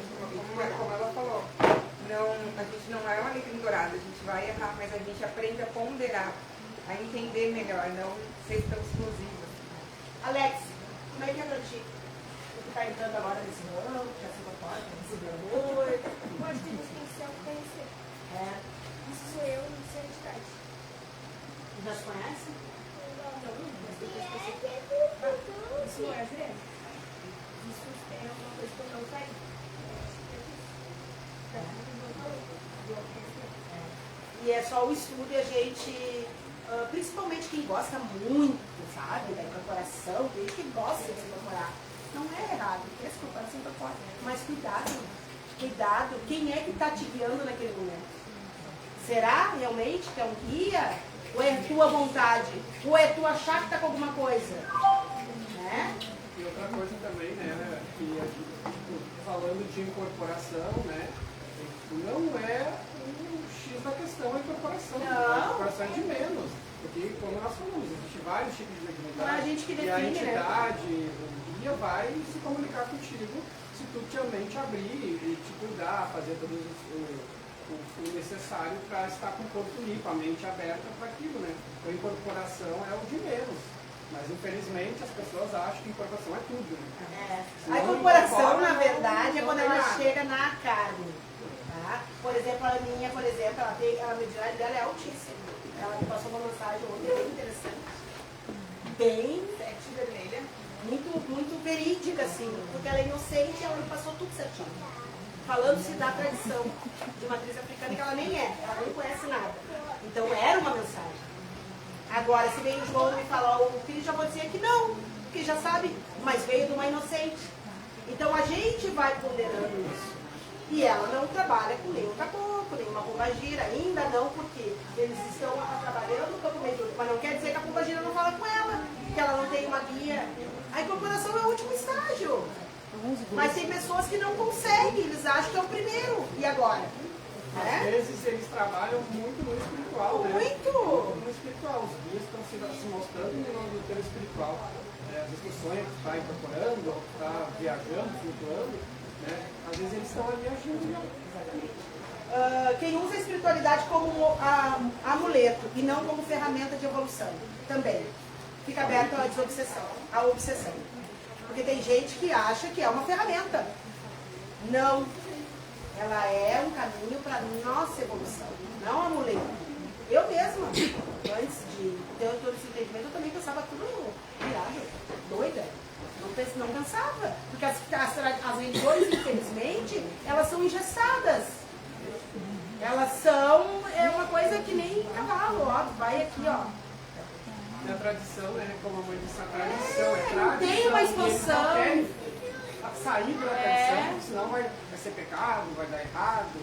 como ela falou. A gente não é uma alecrim dourada, a gente vai errar, mas a gente aprende a ponderar, a entender melhor, não ser tão explosiva. Alex, como é que é pra ti? Tu que tá entrando agora nesse ramo, que é a porta, recebeu amor. Eu acho que a gente tem que se autoconhecer. É. Isso sou eu, isso é a entidade. Já se conhece? Não, mas depois que você... Isso não é ver. Isso é uma coisa que eu não sei. E é só o estudo e a gente, principalmente quem gosta muito, sabe, da incorporação, tem gente que gosta de se incorporar. Não é errado, quer se incorporar, se incorpora. Mas cuidado, quem é que está te guiando naquele momento? Será realmente que é um guia? Ou é tua vontade? Ou é tu achar que está com alguma coisa? Né? E outra coisa também, né, que a gente, tipo, falando de incorporação, né, não é o X da questão a incorporação. Não. A incorporação é de menos. Porque, como nós falamos, existem vários tipos de mediunidade. Não é a gente que define, e a né? entidade, o guia vai se comunicar contigo se tu te mente abrir e te cuidar, fazer todo o necessário para estar com o corpo limpo, a mente aberta para aquilo, né? Então, a incorporação é o de menos. Mas, infelizmente, as pessoas acham que incorporação é tudo, né? A incorporação, na verdade, é quando ela chega na carne. Tá? Por exemplo, a minha, a mediunidade dela é altíssima. Ela me passou uma mensagem ontem bem interessante. Bem vermelha. Muito verídica, assim. Porque ela é inocente e ela me passou tudo certinho. Falando-se da tradição de matriz africana, que ela nem é. Ela não conhece nada. Então, era uma mensagem. Agora, se vem o João me falar, o filho já vou dizer que não, porque já sabe, mas veio de uma inocente. Então a gente vai ponderando isso. E ela não trabalha com nenhum caboclo, nenhuma pombagira, ainda não, porque eles estão trabalhando no campo mediúnico, mas não quer dizer que a pombagira não fala com ela, que ela não tem uma guia. A incorporação é o último estágio. Mas tem pessoas que não conseguem, eles acham que é o primeiro. E agora? Às vezes eles trabalham muito no espiritual, né? Muito! No espiritual, os guias estão se mostrando no terreno espiritual. Às vezes tu sonha que está incorporando, ou está viajando, flutuando, né? Às vezes eles estão ali agindo. Quem usa a espiritualidade como amuleto e não como ferramenta de evolução, também fica aberto à desobsessão, à obsessão. Porque tem gente que acha que é uma ferramenta. Não. Ela é um caminho para a nossa evolução, não um amuleto. Eu mesma, antes de ter todo esse entendimento, eu também pensava tudo virado, doida. Não pensava. Porque as religiões, infelizmente, elas são engessadas. Elas são, uma coisa que nem cavalo, ó, vai aqui, ó. E a tradição, né, como a mãe disse, a tradição é tradição. Tem uma expansão. Eles não querem sair da tradição, senão vai ser pecado, vai dar errado.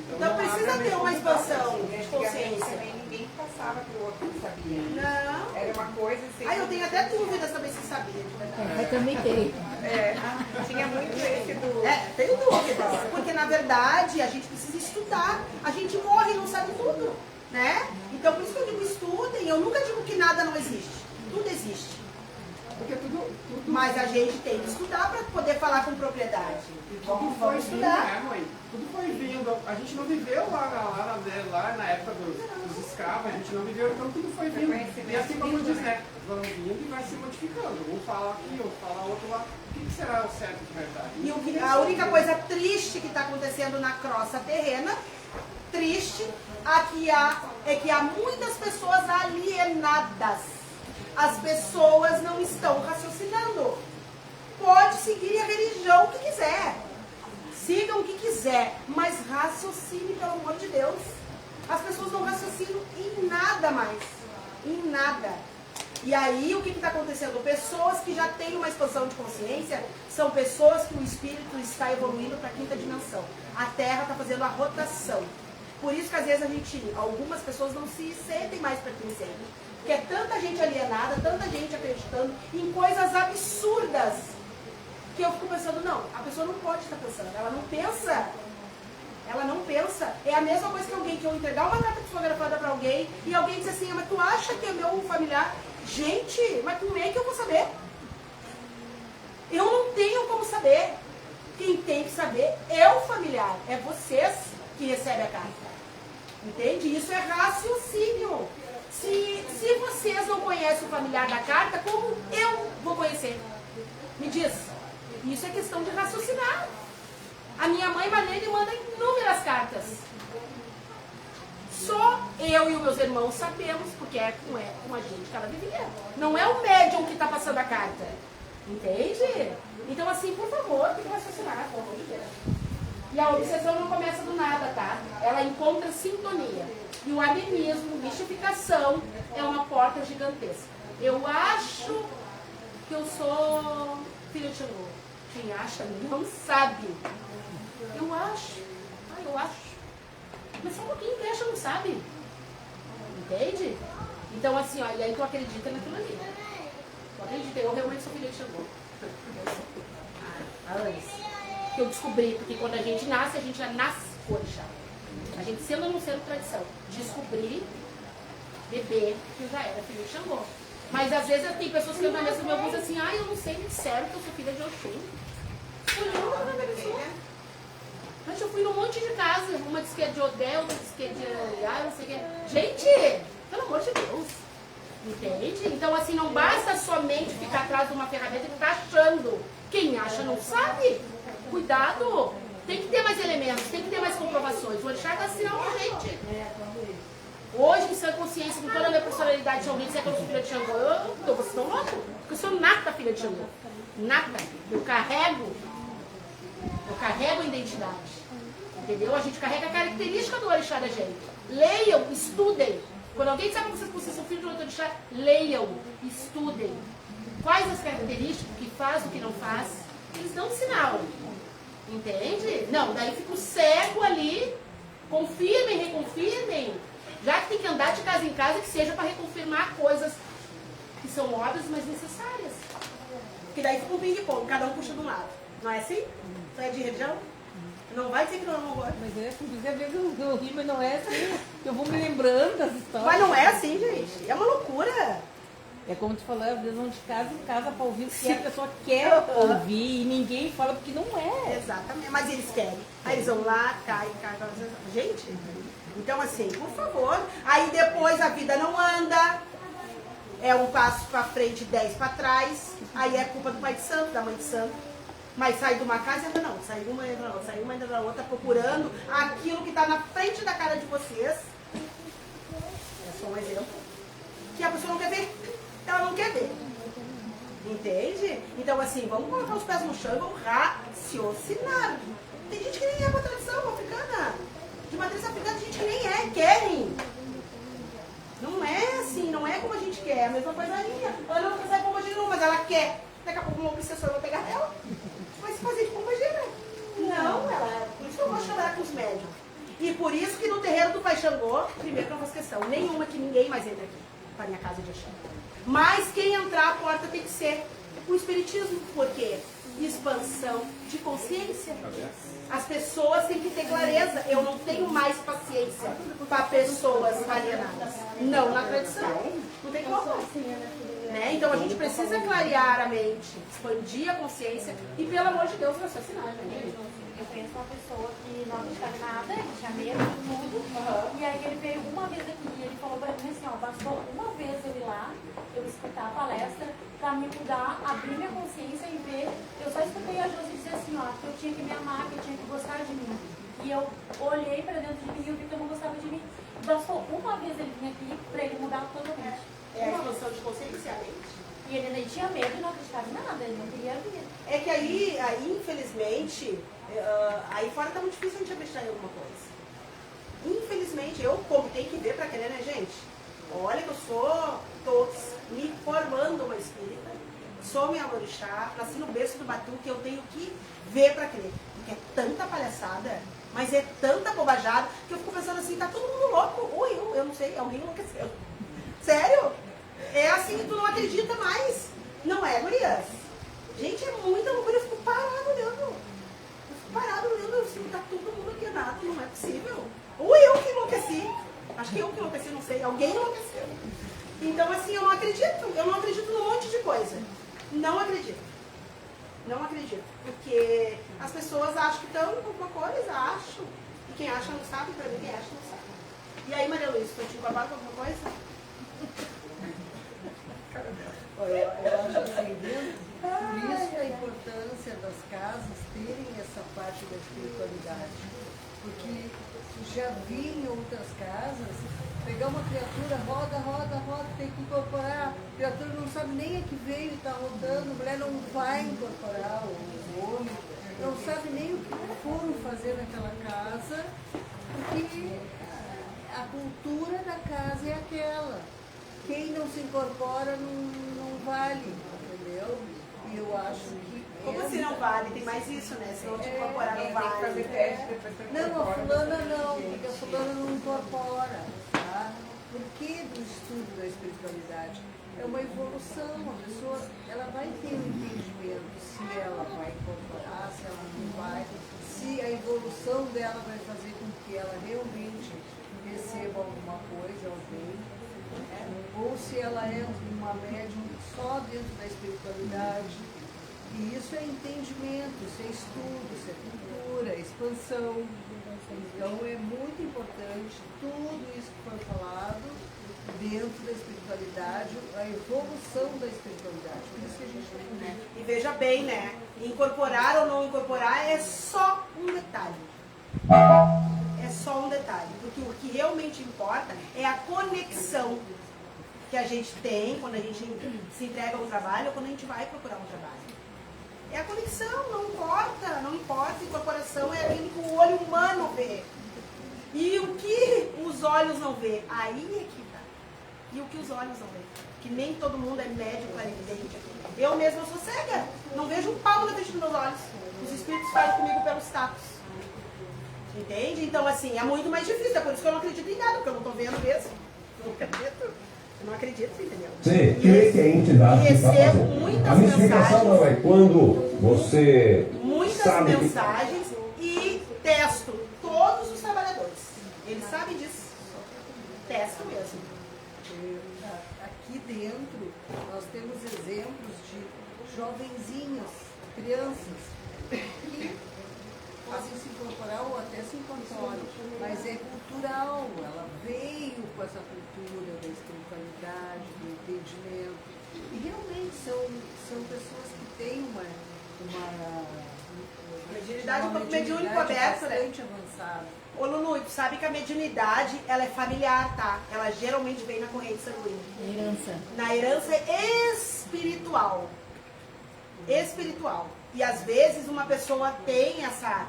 Então precisa ter uma expansão de consciência. Também ninguém passava pro outro que sabia. Não. Era uma coisa assim. Eu tenho até dúvidas também se sabia, de verdade. Eu também tenho. Tinha muito esse do... Tenho dúvidas. Porque, na verdade, a gente precisa estudar. A gente morre e não sabe tudo, né? Então, por isso que eu digo, estudem. Eu nunca digo que nada não existe. Tudo existe. Porque tudo... Mas a gente tem que estudar para poder falar com propriedade. Vamos estudar. Vindo, né, mãe? Tudo foi vindo. A gente não viveu lá na época dos escravos, a gente não viveu, então tudo foi vindo. E assim como diz, né? Vão vindo e vai se modificando. Um fala aqui, outro fala outro lá. O que será o certo de verdade? E a única coisa triste que está acontecendo na crosta terrena, triste, é que há muitas pessoas alienadas. As pessoas não estão raciocinando. Pode seguir a religião que quiser. Sigam o que quiser, mas raciocine, pelo amor de Deus. As pessoas não raciocinam em nada mais. Em nada. E aí, o que está acontecendo? Pessoas que já têm uma expansão de consciência são pessoas que o espírito está evoluindo para a 5ª dimensão. A Terra está fazendo a rotação. Por isso que às vezes algumas pessoas não se sentem mais pertencentes. Porque é tanta gente alienada, tanta gente acreditando em coisas absurdas, que eu fico pensando, não, a pessoa não pode estar pensando, ela não pensa. Ela não pensa. É a mesma coisa que alguém que eu entregar uma carta psicografada para alguém e alguém diz assim, mas tu acha que é meu familiar? Gente, mas como é que eu vou saber? Eu não tenho como saber. Quem tem que saber é o familiar, é vocês que recebem a carta. Entende? Isso é raciocínio. Se vocês não conhecem o familiar da carta, como eu vou conhecer? Me diz. Isso é questão de raciocinar. A minha mãe Marlene manda inúmeras cartas. Só eu e os meus irmãos sabemos, porque é com a gente que ela vivia. Não é o médium que está passando a carta. Entende? Então, assim, por favor, tem que raciocinar, pelo amor de Deus. E a obsessão não começa do nada, tá? Ela encontra sintonia. E o animismo, mistificação, é uma porta gigantesca. Eu acho que eu sou filha de Xangô. Quem acha não sabe. Eu acho. Eu acho. Mas só um pouquinho, quem acha não sabe. Entende? Então, assim, ó, e aí tu acredita naquilo ali. Tu acredita, eu realmente sou filha de Xangô. Que eu descobri, porque quando a gente já nasce com orixá. A gente, sendo ou não sendo tradição, descobri, bebê, que eu já era filha de Xangô. Mas às vezes tem pessoas que na mesa do meu avô dizem assim, eu não sei, me disseram que eu sou filha de Oxum. Mas eu fui num monte de casa, uma diz que é de Odé, outra diz que é de Ariá, não sei o que. Gente, pelo amor de Deus. Entende? Então, assim, não basta somente ficar atrás de uma ferramenta e ficar achando. Quem acha não sabe. Cuidado. Tem que ter mais elementos, tem que ter mais comprovações. O orixá dá sinal pra gente. Hoje, em sã consciência, com toda a minha personalidade, se alguém disser que eu sou filha de Xangô, vocês estão loucos. Porque eu sou nata filha de Xangô. Nata. Eu carrego a identidade. Entendeu? A gente carrega a característica do orixá da gente. Leiam, estudem. Quando alguém disser pra vocês que vocês são filhos do outro orixá, leiam, estudem. Quais as características, o que faz, o que não faz. Eles dão sinal. Entende? Não, daí fica o cego ali. Confirmem, reconfirmem. Já que tem que andar de casa em casa, que seja para reconfirmar coisas que são óbvias, mas necessárias. Porque daí fica um ping-pong, cada um puxa de um lado. Não é assim? Tu é de região? Não vai dizer que não agora. Mas é, por isso é ver que eu ri, mas não é assim. Eu vou me lembrando das histórias. Mas não é assim, gente. É uma loucura. É como tu falou, às vezes vão de casa em casa para ouvir o que a pessoa quer ouvir e ninguém fala porque não é. Exatamente, mas eles querem. Aí eles vão lá, cai. Gente, então assim, por favor. Aí depois a vida não anda. É um passo para frente, 10 para trás. Aí é culpa do pai de santo, da mãe de santo. Mas sai de uma casa e entra na outra. Sai uma, entra na outra. Sai uma, entra na outra, procurando aquilo que está na frente da cara de vocês. É só um exemplo. Que a pessoa não quer ver. Ela não quer ver. Entende? Então, assim, vamos colocar os pés no chão e vamos raciocinar. Tem gente que nem é uma tradição africana. De matriz africana, tem gente que nem é, querem. Não é assim, não é como a gente quer. A mesma coisa aí. Ela não sai pombagira, não, mas ela quer. Daqui a pouco uma obsessora vai pegar ela. Vai se fazer de pombagira. Não, ela. Por isso que eu gosto de trabalhar com os médios. E por isso que no terreiro do Pai Xangô, primeiro que eu faço questão, nenhuma que ninguém mais entra aqui para minha casa de Axé. Mas quem entrar, a porta tem que ser o espiritismo. Por quê? Expansão de consciência. As pessoas têm que ter clareza. Eu não tenho mais paciência para pessoas alienadas. Não na tradição. Não tem como. Né? Então a gente precisa clarear a mente, expandir a consciência e, pelo amor de Deus, raciocinar. Né? Eu conheço uma pessoa que não acreditava em nada, ele tinha medo de tudo. E aí ele veio uma vez aqui e ele falou pra mim assim, ó, bastou uma vez eu ir lá, eu escutar a palestra, pra me mudar, abrir minha consciência e ver. Eu só escutei a Josi dizer assim, ó, que eu tinha que me amar, que eu tinha que gostar de mim. E eu olhei pra dentro de mim e eu vi que eu não gostava de mim. Bastou uma vez ele vir aqui pra ele mudar totalmente. É a expansão de consciência, mente. E ele nem tinha medo e não acreditava em nada, ele não queria vir. É que aí infelizmente, aí fora tá muito difícil a gente acreditar em alguma coisa. Infelizmente, eu como tem que ver pra querer, né, gente? Olha que eu tô me formando uma espírita, sou minha orixá, nasci no berço do batuque, eu tenho que ver pra crer. Porque é tanta palhaçada, mas é tanta bobajada, que eu fico pensando assim, tá todo mundo louco. Ou eu não sei, alguém enlouqueceu. Sério? É assim, tu não acredita mais. Não é, Gurias? Gente, é muita loucura, eu fico parado olhando. Eu fico, tá todo mundo aqui nada, não é possível. Ou eu que enlouqueci. Acho que eu que enlouqueci, não sei. Alguém enlouqueceu. Então, assim, eu não acredito num monte de coisa. Não acredito. Não acredito. Porque as pessoas acham que estão com alguma coisa, acham. E quem acha não sabe, pra mim quem acha não sabe. E aí, Maria Luísa, tu te babado com alguma coisa? Eu acho assim, por isso a importância das casas terem essa parte da espiritualidade. Porque já vi em outras casas, pegar uma criatura, roda, tem que incorporar. A criatura não sabe nem a que veio e está rodando, a mulher não vai incorporar o homem, não sabe nem o que foram fazer naquela casa, porque a cultura da casa é aquela. Quem não se incorpora não vale, entendeu? E eu acho que... Como assim não vale? Tem mais isso, né? Se não te incorporar, não vale. Fazer teste, não, a fulana não, porque a fulana não incorpora, tá? Por que do estudo da espiritualidade? É uma evolução, a pessoa ela vai ter um entendimento se ela vai incorporar, se ela não vai, se a evolução dela vai fazer com que ela realmente receba alguma coisa, alguém, ou se ela é uma médium só dentro da espiritualidade. E isso é entendimento, isso é estudo, isso é cultura, é expansão. Então é muito importante tudo isso que foi falado dentro da espiritualidade, a evolução da espiritualidade. Por isso que a gente tem, né? E veja bem, né? Incorporar ou não incorporar é só um detalhe. É só um detalhe. Porque o que realmente importa é a conexão que a gente tem quando a gente se entrega ao trabalho ou quando a gente vai procurar um trabalho. É a conexão, não importa. Incorporação é aquilo que o olho humano vê. E o que os olhos não vê? Aí é que tá. E o que os olhos não vê? Que nem todo mundo é médium clarividente. Eu mesma sou cega. Não vejo um palmo na frente dos meus olhos. Os espíritos falam comigo pelos status. Entende? Então, assim, é muito mais difícil. É por isso que eu não acredito em nada, porque eu não estou vendo mesmo. Eu não acredito. Eu não acredito, entendeu? Você crê que é a entidade que está fazendo. A mistificação não é quando você muitas sabe mensagens e testo todos os trabalhadores. Eles sabem disso. Testo mesmo. Aqui dentro nós temos exemplos de jovenzinhos, crianças, que podem se incorporar ou até se incorporam, mas é cultural, ela veio com essa cultura da espiritualidade, do entendimento, e realmente são pessoas que têm uma mediunidade um pouco mediúnico aberta, né? Bastante avançada. Ô Lulu, tu sabe que a mediunidade, ela é familiar, tá? Ela geralmente vem na corrente sanguínea. Herança. Na herança espiritual. Espiritual. E às vezes uma pessoa tem essa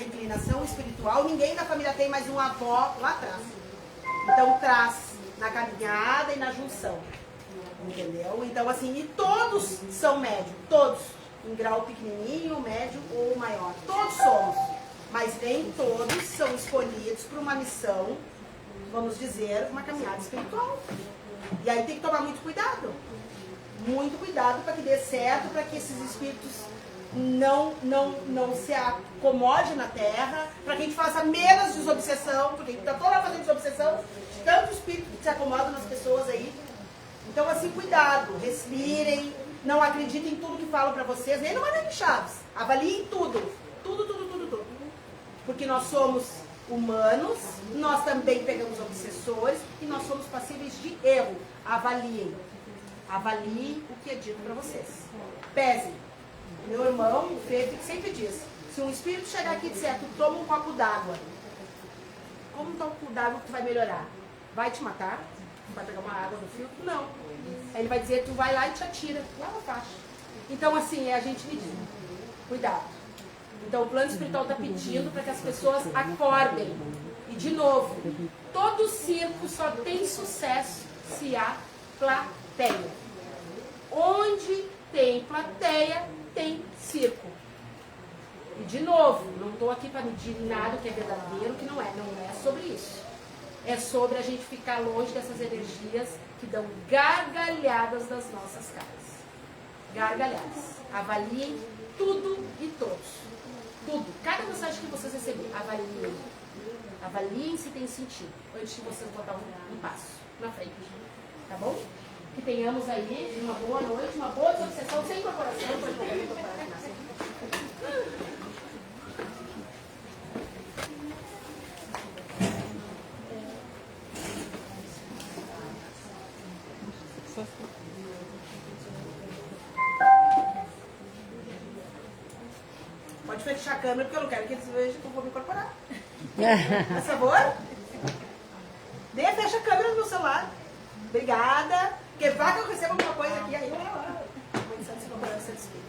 inclinação espiritual, ninguém da família tem mais um avó lá atrás. Então traz na caminhada e na junção. Entendeu? Então assim, e todos são médium, todos. Em grau pequenininho, médio ou maior. Todos somos. Mas nem todos são escolhidos para uma missão, vamos dizer, uma caminhada espiritual. E aí tem que tomar muito cuidado. Muito cuidado para que dê certo, para que esses espíritos não se acomode na Terra, para que a gente faça menos desobsessão, porque a gente está toda hora fazendo desobsessão, tanto espírito que se acomoda nas pessoas aí. Então, assim, cuidado, respirem, não acreditem em tudo que falam para vocês, nem no Manuel de Chaves, avaliem tudo, tudo. Porque nós somos humanos, nós também pegamos obsessores e nós somos passíveis de erro. Avaliem o que é dito para vocês. Pesem. Meu irmão, o Fê, sempre diz, se um espírito chegar aqui e disser, tu toma um copo d'água, como um copo d'água tu vai melhorar? Vai te matar? Tu vai pegar uma água do filtro? Não. Aí ele vai dizer, tu vai lá e te atira, lá na faixa. Então assim, é a gente medir. Cuidado. Então o plano espiritual está pedindo para que as pessoas acordem. E de novo, todo circo só tem sucesso se há plateia. Onde tem plateia, tem circo. E de novo, não estou aqui para medir nada que é verdadeiro, que não é. Não é sobre isso. É sobre a gente ficar longe dessas energias que dão gargalhadas das nossas caras. Gargalhadas. Avaliem tudo e todos. Tudo. Cada mensagem que vocês receberem, avaliem. Avaliem se tem sentido, antes de vocês botar um passo na frente. Tá bom? Que tenhamos aí uma boa noite, uma boa desobsessão, sem incorporação. Pode qualquer incorporação. Pode fechar a câmera, porque eu não quero que eles vejam que eu vou me incorporar. Por favor? Fecha a câmera do meu celular. Obrigada. Porque vai que eu recebo alguma coisa aqui, aí eu vou se incorporar, se despedir.